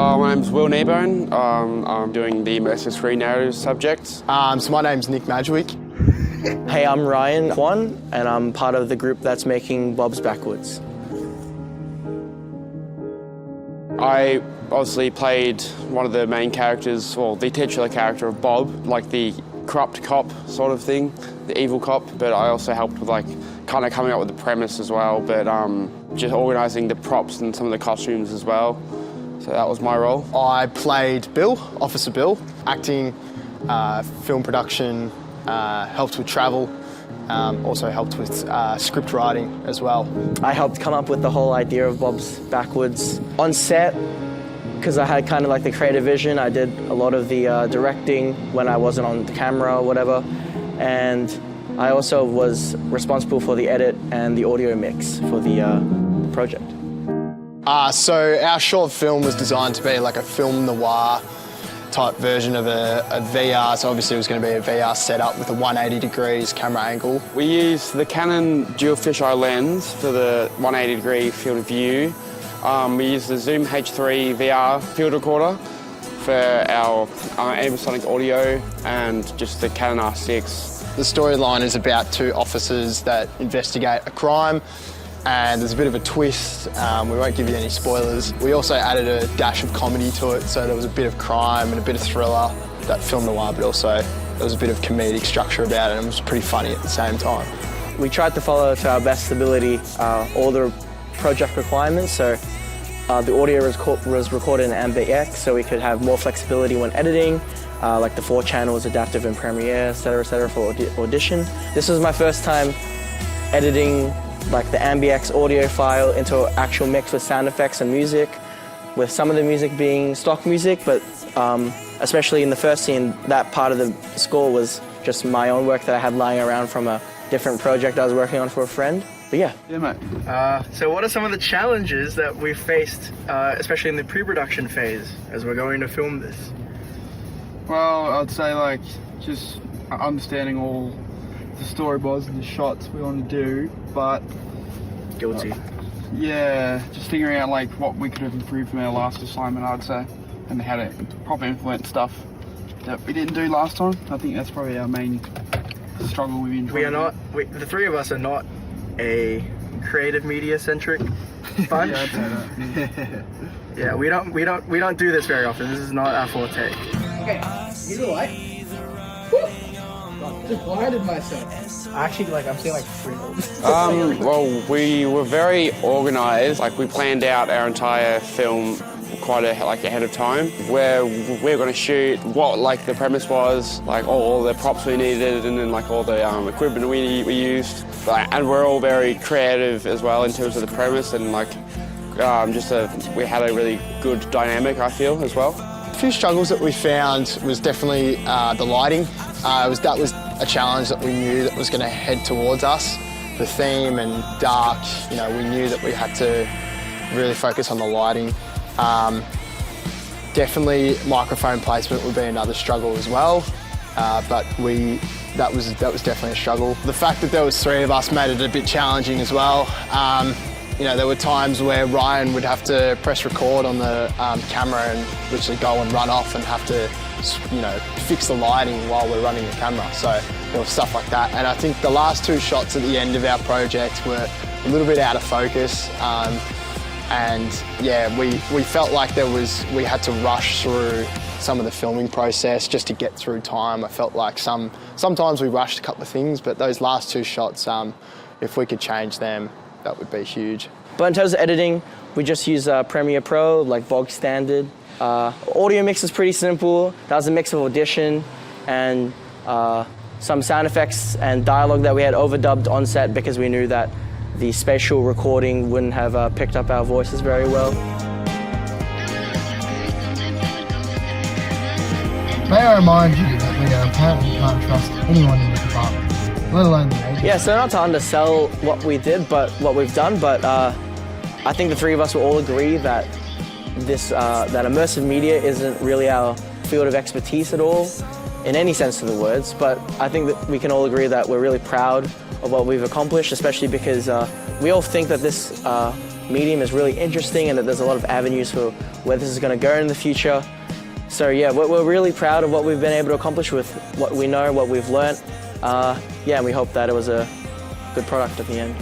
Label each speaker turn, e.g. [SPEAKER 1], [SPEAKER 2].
[SPEAKER 1] My name's Will Kneebone. I'm doing the immersive screen narrative subject.
[SPEAKER 2] So my name's Nick Madgwick.
[SPEAKER 3] Hey, I'm Ryan Kwan, and I'm part of the group that's making Bob's Backwoods.
[SPEAKER 1] I obviously played one of the main characters, or the titular character of Bob, like the corrupt cop sort of thing, the evil cop, but I also helped with kind of coming up with the premise as well, but just organising the props and some of the costumes as well. So that was my role.
[SPEAKER 2] I played Bill, Officer Bill, acting, film production, helped with travel, also helped with script writing as well.
[SPEAKER 3] I helped come up with the whole idea of Bob's Backwoods on set, because I had kind of like the creative vision. I did a lot of the directing when I wasn't on the camera or whatever, and I also was responsible for the edit and the audio mix for the project.
[SPEAKER 2] So our short film was designed to be like a film noir type version of a VR, so obviously it was going to be a VR setup with a 180 degrees camera angle.
[SPEAKER 1] We used the Canon dual fisheye lens for the 180 degree field of view. We used the Zoom H3 VR field recorder for our ambisonic audio and just the Canon R6.
[SPEAKER 2] The storyline is about two officers that investigate a crime, and there's a bit of a twist. We won't give you any spoilers. We also added a dash of comedy to it, so there was a bit of crime and a bit of thriller, that film noir, but also there was a bit of comedic structure about it, and it was pretty funny at the same time.
[SPEAKER 3] We tried to follow to our best ability all the project requirements, so the audio was recorded in AmbiX, so we could have more flexibility when editing, like the 4 channels adaptive in Premiere, etc., for Audition. This was my first time editing like the AmbiX audio file into an actual mix with sound effects and music, with some of the music being stock music, but especially in the first scene, that part of the score was just my own work that I had lying around from a different project I was working on for a friend. But yeah.
[SPEAKER 1] Yeah, mate.
[SPEAKER 3] So what are some of the challenges that we've faced, especially in the pre-production phase, as we're going to film this?
[SPEAKER 4] Well, I'd say just understanding all the storyboards and the shots we want to do, but
[SPEAKER 3] Guilty.
[SPEAKER 4] yeah, just figuring out what we could have improved from our last assignment, I'd say, and how to properly implement stuff that we didn't do last time. I think that's probably our main struggle we've been trying to do.
[SPEAKER 3] The three of us are not a creative media centric bunch.
[SPEAKER 4] Yeah, I'd say that.
[SPEAKER 3] Yeah, we don't do this very often. This is not our forte.
[SPEAKER 5] Okay, you know what? Just blinded myself. Actually, I'm seeing fritters.
[SPEAKER 1] Well, we were very organised. We planned out our entire film quite ahead of time, where we're going to shoot, what the premise was, all the props we needed, and then all the equipment we used. And we're all very creative as well in terms of the premise, and we had a really good dynamic, I feel, as well.
[SPEAKER 2] A few struggles that we found was definitely the lighting. That was a challenge that we knew that was going to head towards us. The theme and dark, we knew that we had to really focus on the lighting. Definitely microphone placement would be another struggle as well, but that was definitely a struggle. The fact that there was 3 of us made it a bit challenging as well. There were times where Ryan would have to press record on the camera and literally go and run off and have to, fix the lighting while we're running the camera. So there was stuff like that. And I think the last 2 shots at the end of our project were a little bit out of focus. And yeah, we felt like we had to rush through some of the filming process just to get through time. I felt like sometimes we rushed a couple of things, but those last 2 shots, if we could change them, that would be huge.
[SPEAKER 3] But in terms of editing, we just use Premiere Pro, bog standard. Audio mix is pretty simple. That was a mix of Audition and some sound effects and dialogue that we had overdubbed on set because we knew that the spatial recording wouldn't have picked up our voices very well.
[SPEAKER 5] May I remind you that we apparently can't trust anyone in the department, let alone the agent.
[SPEAKER 3] Yeah, so not to undersell what we did, but what we've done, but I think the 3 of us will all agree that that immersive media isn't really our field of expertise at all, in any sense of the words, but I think that we can all agree that we're really proud of what we've accomplished, especially because we all think that this medium is really interesting and that there's a lot of avenues for where this is going to go in the future. So yeah, we're really proud of what we've been able to accomplish with what we know, what we've learnt. Yeah, and we hope that it was a good product at the end.